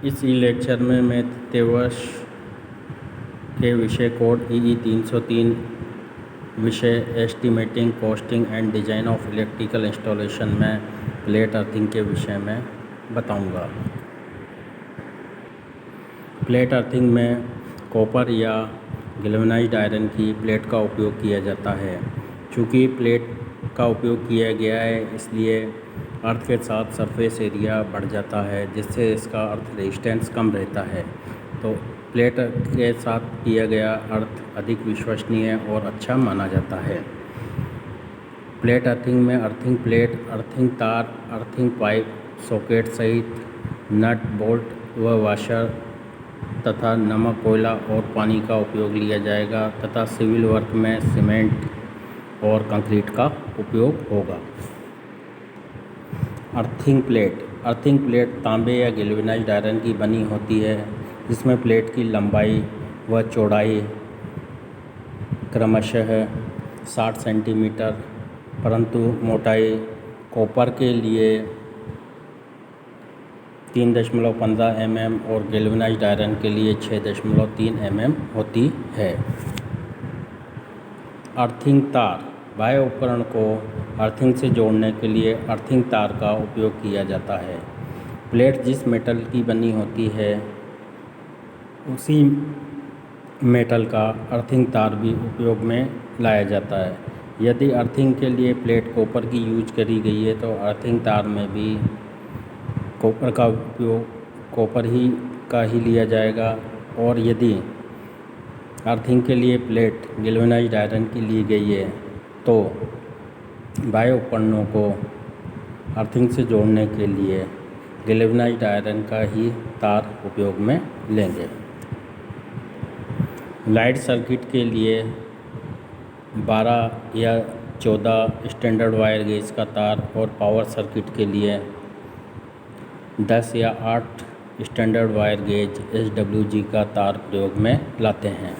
इस ई लेक्चर में मैं तृतीय वर्ष के विषय कोड EE 303 विषय estimating costing and design of electrical installation में प्लेट अर्थिंग के विषय में बताऊंगा। प्लेट अर्थिंग में कॉपर या गैल्वेनाइज्ड आयरन की प्लेट का उपयोग किया जाता है। चूँकि प्लेट का उपयोग किया गया है इसलिए अर्थ के साथ सरफेस एरिया बढ़ जाता है, जिससे इसका अर्थ रेजिस्टेंस कम रहता है। तो प्लेट के साथ किया गया अर्थ अधिक विश्वसनीय और अच्छा माना जाता है। प्लेट अर्थिंग में अर्थिंग प्लेट, अर्थिंग तार, अर्थिंग पाइप, सॉकेट सहित नट, बोल्ट व वाशर तथा नमक, कोयला और पानी का उपयोग लिया जाएगा तथा सिविल वर्क में सीमेंट और कंक्रीट का उपयोग होगा। अर्थिंग प्लेट तांबे या गैल्वेनाइज्ड आयरन की बनी होती है, जिसमें प्लेट की लंबाई व चौड़ाई क्रमशः 60 सेंटीमीटर, परंतु मोटाई कॉपर के लिए 3.15 mm और गैल्वेनाइज्ड आयरन के लिए 6.3 mm होती है। अर्थिंग तार, बाह्य उपकरण को अर्थिंग से जोड़ने के लिए अर्थिंग तार का उपयोग किया जाता है। प्लेट जिस मेटल की बनी होती है उसी मेटल का अर्थिंग तार भी उपयोग में लाया जाता है। यदि अर्थिंग के लिए प्लेट कॉपर की यूज करी गई है तो अर्थिंग तार में भी कॉपर का उपयोग कॉपर का ही लिया जाएगा, और यदि अर्थिंग के लिए प्लेट गैल्वेनाइज्ड आयरन की ली गई है तो बाह्य उपकरणों को अर्थिंग से जोड़ने के लिए गैल्वेनाइज्ड आयरन का ही तार उपयोग में लेंगे। लाइट सर्किट के लिए 12 या 14 स्टैंडर्ड वायर गेज का तार और पावर सर्किट के लिए 10 या 8 स्टैंडर्ड वायर गेज SWG का तार प्रयोग में लाते हैं।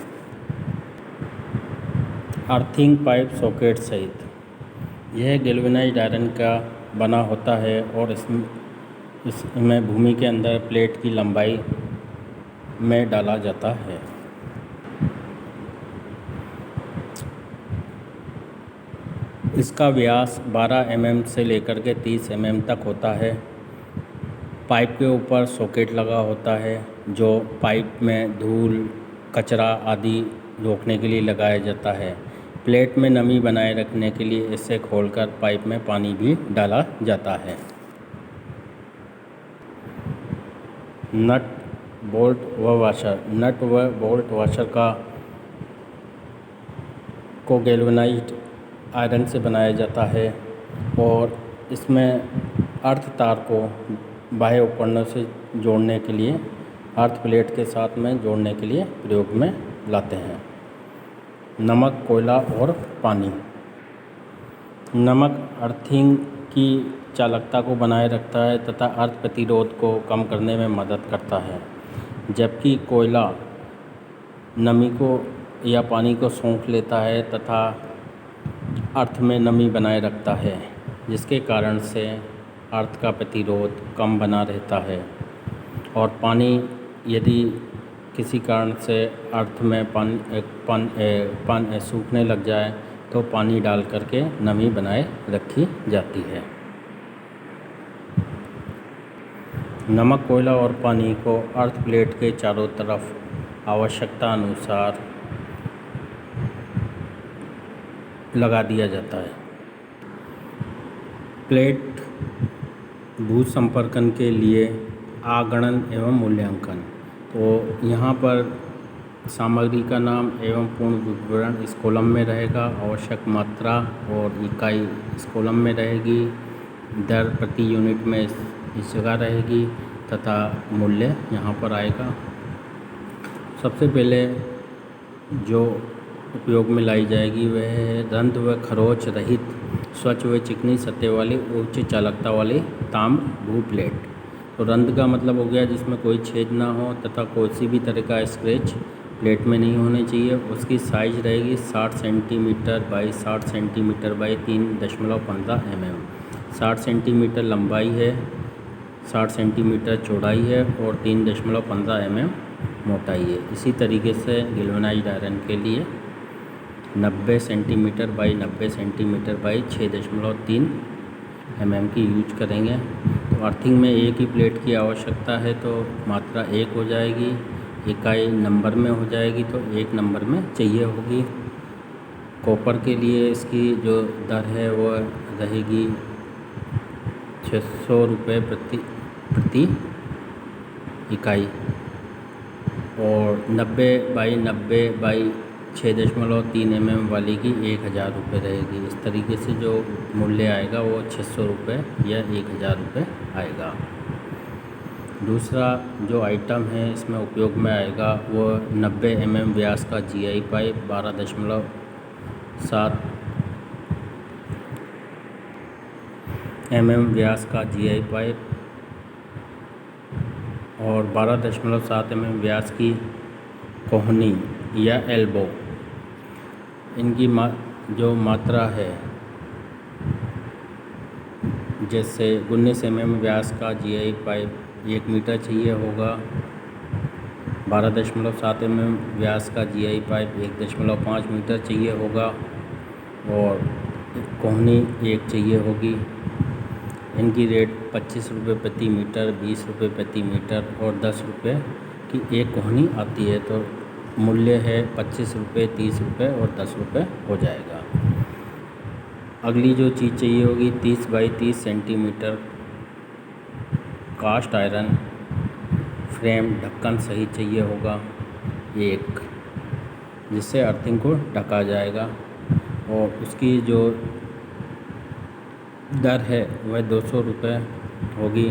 अर्थिंग पाइप, सॉकेट सहित यह गैल्वेनाइज्ड आयरन का बना होता है और इसमें भूमि के अंदर प्लेट की लंबाई में डाला जाता है। इसका व्यास 12 mm से लेकर के 30 mm तक होता है। पाइप के ऊपर सॉकेट लगा होता है जो पाइप में धूल, कचरा आदि रोकने के लिए लगाया जाता है। प्लेट में नमी बनाए रखने के लिए इसे खोलकर पाइप में पानी भी डाला जाता है। नट, बोल्ट व वाशर, नट व बोल्ट वाशर को गैल्वेनाइज्ड आयरन से बनाया जाता है और इसमें अर्थ तार को बाह्य उपकरणों से जोड़ने के लिए अर्थ प्लेट के साथ में जोड़ने के लिए प्रयोग में लाते हैं। नमक, कोयला और पानी। नमक अर्थिंग की चालकता को बनाए रखता है तथा अर्थ प्रतिरोध को कम करने में मदद करता है, जबकि कोयला नमी को या पानी को सोख लेता है तथा अर्थ में नमी बनाए रखता है, जिसके कारण से अर्थ का प्रतिरोध कम बना रहता है। और पानी यदि किसी कारण से अर्थ में पानी सूखने लग जाए तो पानी डाल करके नमी बनाए रखी जाती है। नमक, कोयला और पानी को अर्थ प्लेट के चारों तरफ आवश्यकता अनुसार लगा दिया जाता है। प्लेट भू संपर्कन के लिए आगणन एवं मूल्यांकन। तो यहाँ पर सामग्री का नाम एवं पूर्ण विवरण इस कॉलम में रहेगा, आवश्यक मात्रा और इकाई इस कॉलम में रहेगी, दर प्रति यूनिट में इस जगह रहेगी तथा मूल्य यहाँ पर आएगा। सबसे पहले जो उपयोग में लाई जाएगी वह है रंध्र व खरोंच रहित स्वच्छ व चिकनी सतह वाली उच्च चालकता वाली ताम्र भू प्लेट। तो रंध्र का मतलब हो गया जिसमें कोई छेद ना हो तथा कोई भी तरह का स्क्रैच प्लेट में नहीं होने चाहिए। उसकी साइज रहेगी 60 centimetre by 60 centimetre by 3.15 mm। 60 centimetre लंबाई है, 60 सेंटीमीटर चौड़ाई है और 3.15 mm मोटाई है। इसी तरीके से गैल्वेनाइज्ड आयरन के लिए 90 centimetre by 90 centimetre by 6.3 mm की यूज करेंगे। तो अर्थिंग में एक ही प्लेट की आवश्यकता है, तो मात्रा 1 हो जाएगी। इकाई नंबर में हो जाएगी तो 1 नंबर में चाहिए होगी। कॉपर के लिए इसकी जो दर है वो रहेगी 600 रुपये प्रति इकाई, और 90 बाई 90 बाई 6.3 mm वाली की 1000 रुपये रहेगी। इस तरीके से जो मूल्य आएगा वो 600 रुपये या 1000 रुपये आएगा। दूसरा जो आइटम है इसमें उपयोग में आएगा वो 90 mm व्यास का GI पाइप, 12.7 mm व्यास का GI पाइप और 12.7 mm व्यास की कोहनी या एल्बो। इनकी जो मात्रा है, जैसे 19 mm व्यास का GI पाइप 1 मीटर चाहिए होगा, 12.7 mm व्यास का GI पाइप 1.5 मीटर चाहिए होगा और कोहनी 1 चाहिए होगी। इनकी रेट 25 रुपये प्रति मीटर, 20 रुपये प्रति मीटर और 10 रुपये की एक कोहनी आती है। तो मूल्य है 25 रुपये, 30 रुपये और 10 रुपये हो जाएगा। अगली जो चीज़ चाहिए होगी 30 by 30 centimetre cast iron frame ढक्कन सही चाहिए होगा एक, जिससे अर्थिंग को ढका जाएगा, और उसकी जो दर है वह 200 रुपये होगी।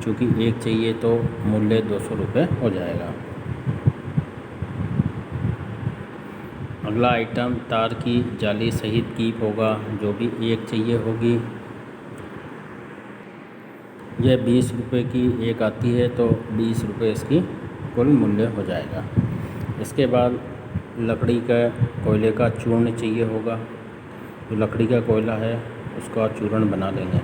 चूँकि एक चाहिए तो मूल्य 200 रुपये हो जाएगा। अगला आइटम तार की जाली सहित कीप होगा, जो भी एक चाहिए होगी। यह 20 रुपये की एक आती है, तो 20 रुपये इसकी कुल मूल्य हो जाएगा। इसके बाद लकड़ी का कोयले का चूर्ण चाहिए होगा। जो लकड़ी का कोयला है उसका चूर्ण बना लेंगे।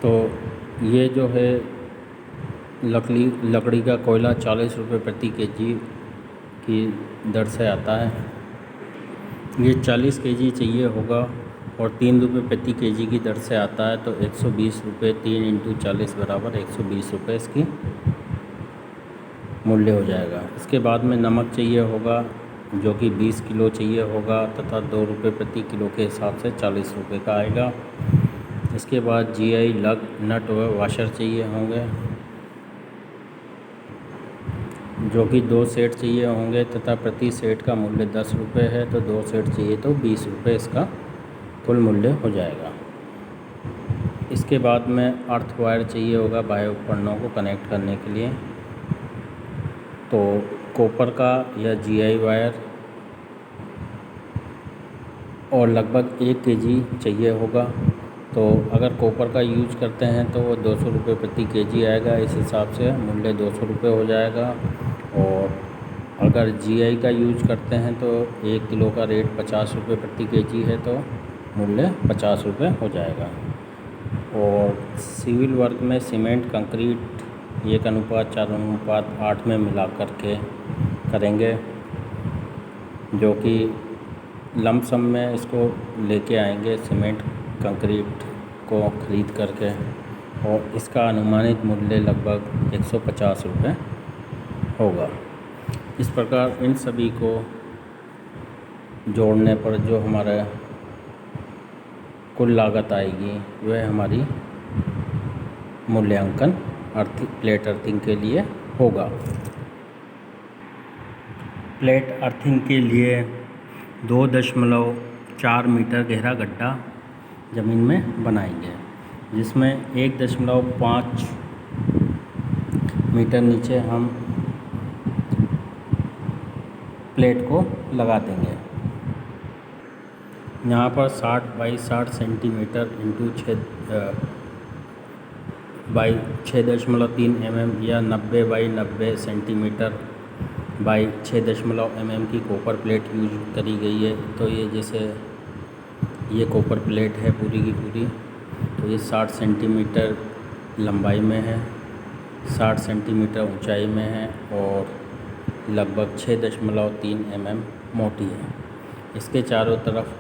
तो ये जो है लकड़ी का कोयला 40 रुपये प्रति kg की दर से आता है। ये 40 kg चाहिए होगा और 3 रुपये प्रति kg की दर से आता है, तो 120 रुपये 3 × 40 बराबर 120 रुपये इसकी मूल्य हो जाएगा। इसके बाद में नमक चाहिए होगा, जो कि 20 किलो चाहिए होगा तथा 2 रुपये प्रति किलो के हिसाब से 40 रुपये का आएगा। इसके बाद GI लग नट व वाशर चाहिए होंगे, जो कि 2 सेट चाहिए होंगे तथा प्रति सेट का मूल्य 10 रुपये है। तो 2 सेट चाहिए तो 20 रुपये इसका कुल मूल्य हो जाएगा। इसके बाद में अर्थ वायर चाहिए होगा बाह्य उपकरणों को कनेक्ट करने के लिए। तो कॉपर का या GI वायर और लगभग 1 kg चाहिए होगा। तो अगर कॉपर का यूज करते हैं तो वो 200 रुपये प्रति kg आएगा। इस हिसाब से मूल्य 200 रुपये हो जाएगा। और अगर GI का यूज करते हैं तो 1 किलो का रेट 50 रुपये प्रति kg है, तो मूल्य 50 रुपये हो जाएगा। और सिविल वर्क में सीमेंट कंक्रीट 1:4:8 में मिला करके करेंगे, जो कि लमसम में इसको लेके आएंगे सीमेंट कंक्रीट को ख़रीद करके, और इसका अनुमानित मूल्य लगभग 150 रुपये होगा। इस प्रकार इन सभी को जोड़ने पर जो हमारा कुल लागत आएगी वह हमारी मूल्यांकन प्लेट अर्थिंग के लिए होगा। प्लेट अर्थिंग के लिए 2.4 मीटर गहरा गड्ढा ज़मीन में बनाएंगे, जिसमें 1.5 मीटर नीचे हम प्लेट को लगा देंगे। यहाँ पर 60 बाई 60 सेंटीमीटर इंटू 6.3 mm या 90 बाई 90 सेंटीमीटर बाई 6 mm की कॉपर प्लेट यूज करी गई है। तो ये जैसे ये कॉपर प्लेट है पूरी की पूरी, तो ये 60 सेंटीमीटर लंबाई में है, 60 सेंटीमीटर ऊंचाई में है और लगभग 6.3 mm मोटी है। इसके चारों तरफ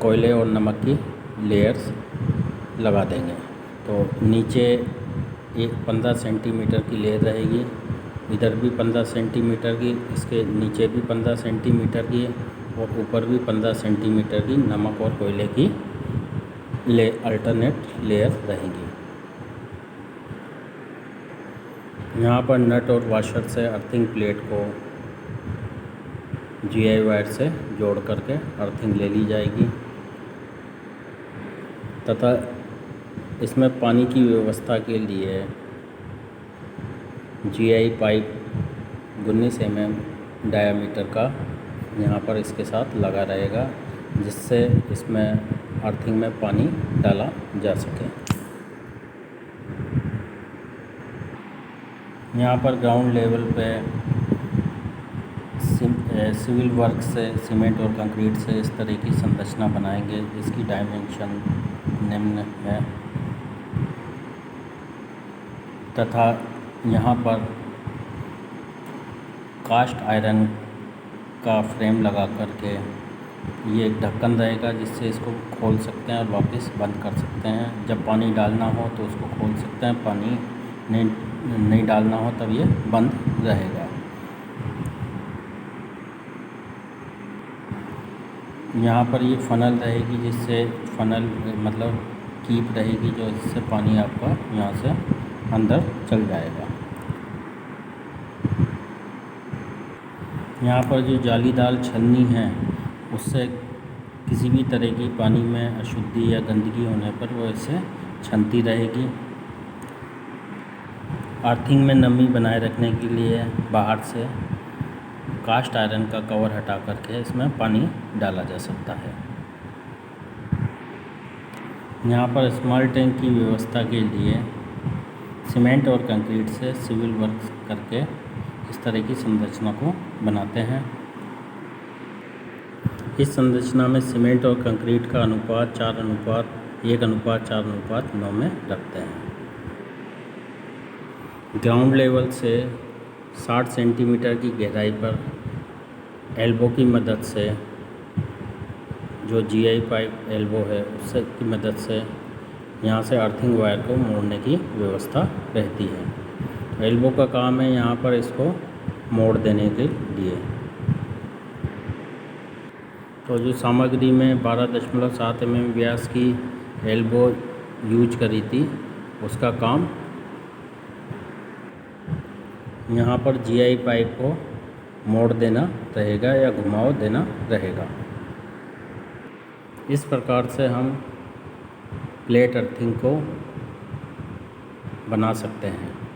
कोयले और नमक की लेयर्स लगा देंगे। तो नीचे एक 15 सेंटीमीटर की लेयर रहेगी, इधर भी 15 सेंटीमीटर की, इसके नीचे भी 15 सेंटीमीटर की और ऊपर भी 15 सेंटीमीटर की नमक और कोयले की अल्टरनेट लेयर रहेगी। यहाँ पर नट और वाशर से अर्थिंग प्लेट को GI वायर से जोड़ करके अर्थिंग ले ली जाएगी तथा इसमें पानी की व्यवस्था के लिए GI पाइप 19 mm डायामीटर का यहाँ पर इसके साथ लगा रहेगा, जिससे इसमें अर्थिंग में पानी डाला जा सके। यहाँ पर ग्राउंड लेवल पे सिविल वर्क से सीमेंट और कंक्रीट से इस तरह की संरचना बनाएंगे, जिसकी डायमेंशन निम्न है तथा यहाँ पर कास्ट आयरन का फ्रेम लगा करके ये एक ढक्कन रहेगा, जिससे इसको खोल सकते हैं और वापस बंद कर सकते हैं। जब पानी डालना हो तो उसको खोल सकते हैं, पानी नहीं डालना हो तब ये बंद रहेगा। यहाँ पर ये फ़नल रहेगी, जिससे फ़नल मतलब कीप रहेगी, जो इससे पानी आपका यहाँ से अंदर चल जाएगा। यहाँ पर जो जालीदार छन्नी है, उससे किसी भी तरह की पानी में अशुद्धि या गंदगी होने पर वो इसे छनती रहेगी। अर्थिंग में नमी बनाए रखने के लिए बाहर से कास्ट आयरन का कवर हटा करके इसमें पानी डाला जा सकता है। यहाँ पर स्मॉल टैंक की व्यवस्था के लिए सीमेंट और कंक्रीट से सिविल वर्क करके इस तरह की संरचना को बनाते हैं। इस संरचना में सीमेंट और कंक्रीट का अनुपात 4:1:4:9 में रखते हैं। ग्राउंड लेवल से 60 सेंटीमीटर की गहराई पर एल्बो की मदद से, जो GI पाइप एल्बो है उससे की मदद से यहाँ से अर्थिंग वायर को मोड़ने की व्यवस्था रहती है। एल्बो का काम है यहाँ पर इसको मोड़ देने के लिए। तो जो सामग्री में 12.7 mm व्यास की एल्बो यूज करी थी, उसका काम यहाँ पर GI पाइप को मोड़ देना रहेगा या घुमाव देना रहेगा। इस प्रकार से हम प्लेट अर्थिंग को बना सकते हैं।